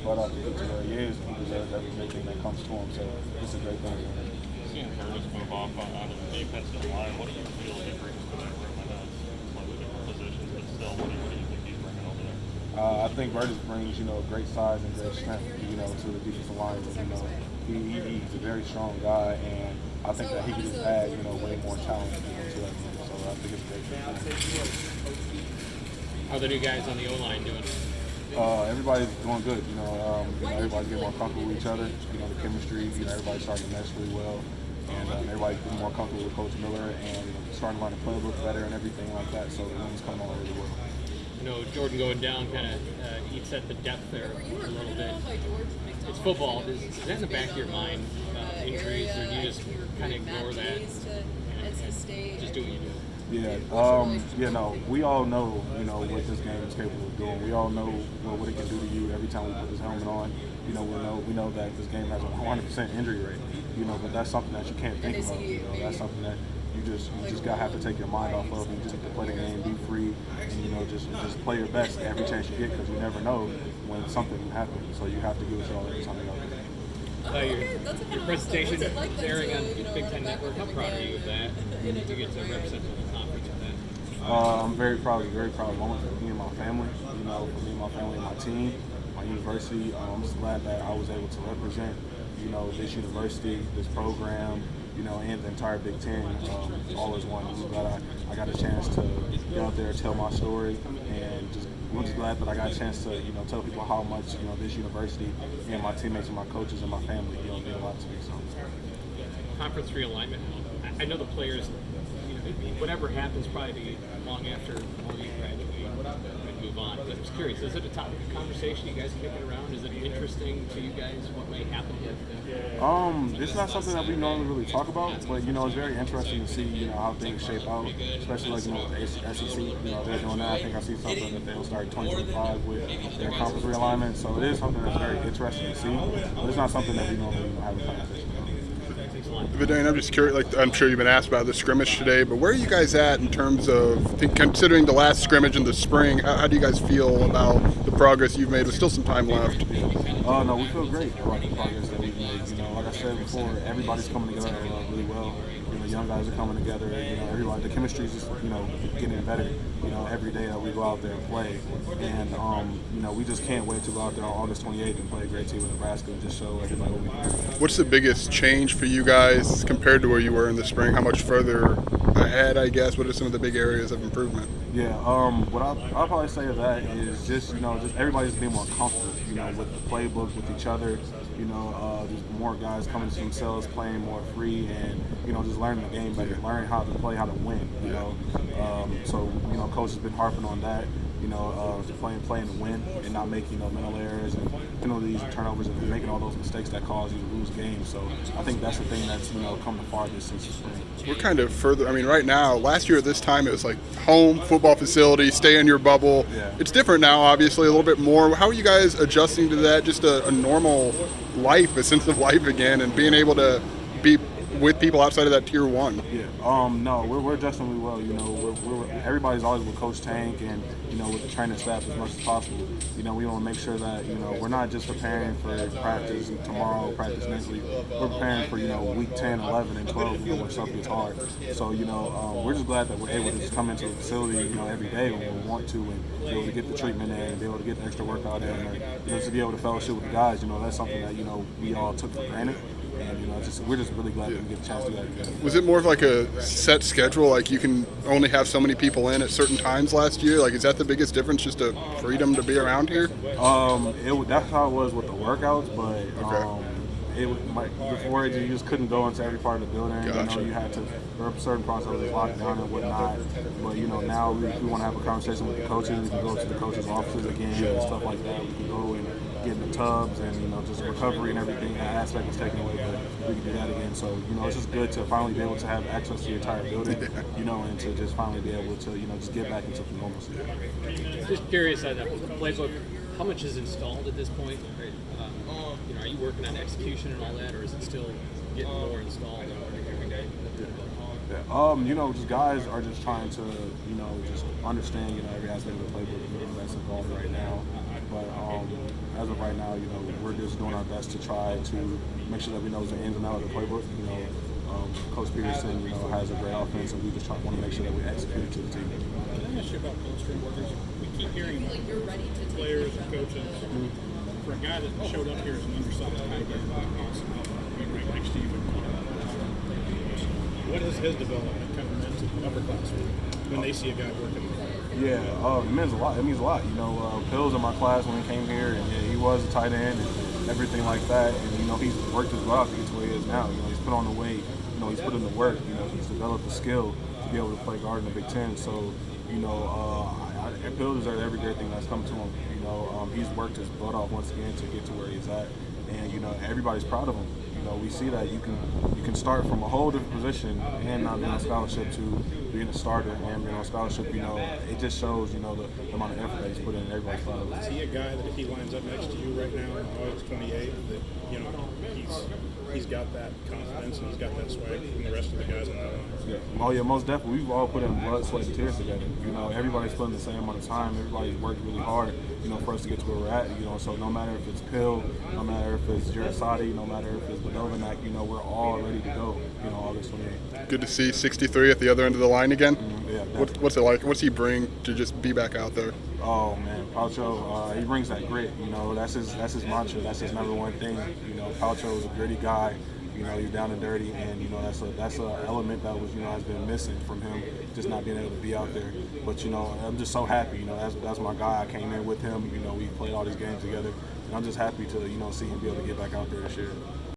brought out to get to where he is. He deserves everything that comes to him. So it's a great thing. Seeing Curtis move off onto the defensive line, what do you feel he brings to that room? I know it's slightly different positions, but still, what do you think he's bringing over there? I think Curtis brings, great size and great strength, to the defensive line. He's a very strong guy, and I think that he can just add, way more talent, to that team. So I think it's a great thing. How are the new guys on the O-line doing? Everybody's doing good. Everybody's getting more comfortable with each other. The chemistry. Everybody's starting to mesh really well, and everybody's getting more comfortable with Coach Miller and starting to learn the playbook better and everything like that. So the wins coming along really well. Jordan going down kind of eats at the depth there a little bit. It's football. Is that in the back of your mind, injuries, or do you just kind of ignore that and just do what you do? No. We all know, what this game is capable of doing. We all know what it can do to you every time we put this helmet on. We know that this game has a 100% injury rate. But that's something that you can't think about. That's something that you just gotta have to take your mind off of. You just have to play the game, be free, and just play your best every chance you get, because you never know when something can happen. So you have to give it all every time you go. Your presentation airing on Big Ten Network. How proud are you of that? You get to represent the conference with that. I'm very proud moment for me and my family. For me and my family and my team, my university. I'm just glad that I was able to represent, this university, this program, and the entire Big Ten, all as one. I'm just glad I got a chance to get out there and tell my story, and I'm just glad that I got a chance to, tell people how much, this university and my teammates and my coaches and my family, mean a lot to me. So. Conference realignment. I know the players, whatever happens, probably be long after all you graduate and move on. But I'm just curious, is it a topic of conversation you guys kick it around? Is it interesting to you guys what may happen here? It's not something that we normally really talk about, but it's very interesting to see how things shape out, especially with the SEC. They're doing that. I think I see something that they'll start 2025 with their conference realignment. So it is something that's very interesting to see, but it's not something that we normally have a conversation about. Vederian, I'm just curious, I'm sure you've been asked about the scrimmage today, but where are you guys at in terms of, considering the last scrimmage in the spring, how do you guys feel about the progress you've made with still some time left? No, we feel great about the progress that we've made. Like I said before, everybody's coming together really well. Young guys are coming together. Everybody, the chemistry is just, getting better, every day that we go out there and play. And, we just can't wait to go out there on August 28th and play a great team in Nebraska and just show everybody what we can do. What's the biggest change for you guys compared to where you were in the spring? How much further ahead, I guess? What are some of the big areas of improvement? Yeah, what I'll probably say of that is just everybody's being more comfortable, with the playbook, with each other. Just more guys coming to themselves, playing more free, and just learning the game better, learning how to play, how to win. So coach has been harping on that. Playing to win and not making mental errors and penalties and turnovers and making all those mistakes that cause you to lose games. So I think that's the thing that's come the farthest since the spring. We're kind of further. I mean, right now, last year at this time, it was like home football facility, stay in your bubble. Yeah. It's different now, obviously, a little bit more. How are you guys adjusting to that? Just a normal life, a sense of life again, and being able to be with people outside of that tier one. Yeah. No, we're adjusting really well. Everybody's always with Coach Tank and with the training staff as much as possible. We want to make sure that we're not just preparing for practice tomorrow, practice next week. We're preparing for week 10, 11, and 12. When stuff gets hard. So we're just glad that we're able to just come into the facility every day when we want to and be able to get the treatment in and be able to get the extra workout in, or just to be able to fellowship with the guys. That's something that we all took for granted. And we're just really glad that we get a chance to do that again. Was it more of like a set schedule, like you can only have so many people in at certain times last year? Like, is that the biggest difference, just a freedom to be around here? That's how it was with the workouts, but before you just couldn't go into every part of the building. Gotcha. You had to, there were certain processes locked down and whatnot. But now if we want to have a conversation with the coaches, we can go to the coaches' offices again and stuff like that. We can go and get in the tubs and just recovery and everything. That aspect was taken away, but we can do that again. So it's just good to finally be able to have access to the entire building, and to just finally be able to just get back into normalcy. Just curious, the playbook, how much is installed at this point? Are you working on execution and all that, or is it still getting more installed every day? Yeah. Just guys are just trying to, just understand, every aspect of the playbook that's involved right now. But as of right now, you know, we're just doing our best to try to make sure that we know the ins and outs of the playbook. You know, Coach Peterson, you know, has a great offense, and we just want to make sure that we execute it to the team. Let me ask you about Cold Workers. We keep hearing players and coaches. For a guy that showed up here as an undersized tight end, awesome, being right next to you. What has his development kind of meant to the upperclassmen when they see a guy working? Yeah, it means a lot. It means a lot. You know, Phil was in my class when he came here, and yeah, he was a tight end and everything like that. And you know, he's worked his butt off to get to where he is now. You know, he's put on the weight. You know, he's put in the work. You know, he's developed the skill to be able to play guard in the Big Ten. So, you know, Phil deserves every great thing that's come to him. You know, he's worked his butt off once again to get to where he's at, and you know, everybody's proud of him. You know, we see that you can start from a whole different position and not being on scholarship to being a starter and being on scholarship. You know, it just shows, you know, the amount of effort that he's put in. Everybody's proud of him. Is he a guy that if he lines up next to you right now on August 28th, that you know he's got that confidence and he's got that swag from the rest of the guys on that line? Yeah. Oh yeah, most definitely. We've all put in blood, sweat, and tears together. You know, everybody's putting the same amount of time. Everybody's worked really hard, you know, for us to get to where we're at. You know, so no matter if it's Pill, no matter if it's Jarasati, no matter if it's Badovanak, you know, we're all ready to go. You know, August 28th. Good to see 63 at the other end of the line again. Yeah. What's it like? What's he bring to just be back out there? Oh man, Paucho, he brings that grit. You know, that's his mantra. That's his number one thing. You know, Paucho is a gritty guy. You know, he's down and dirty, and you know that's an element that was, you know, has been missing from him, just not being able to be out there. But you know, I'm just so happy. You know, that's my guy. I came in with him. You know, we played all these games together, and I'm just happy to, you know, see him be able to get back out there this year.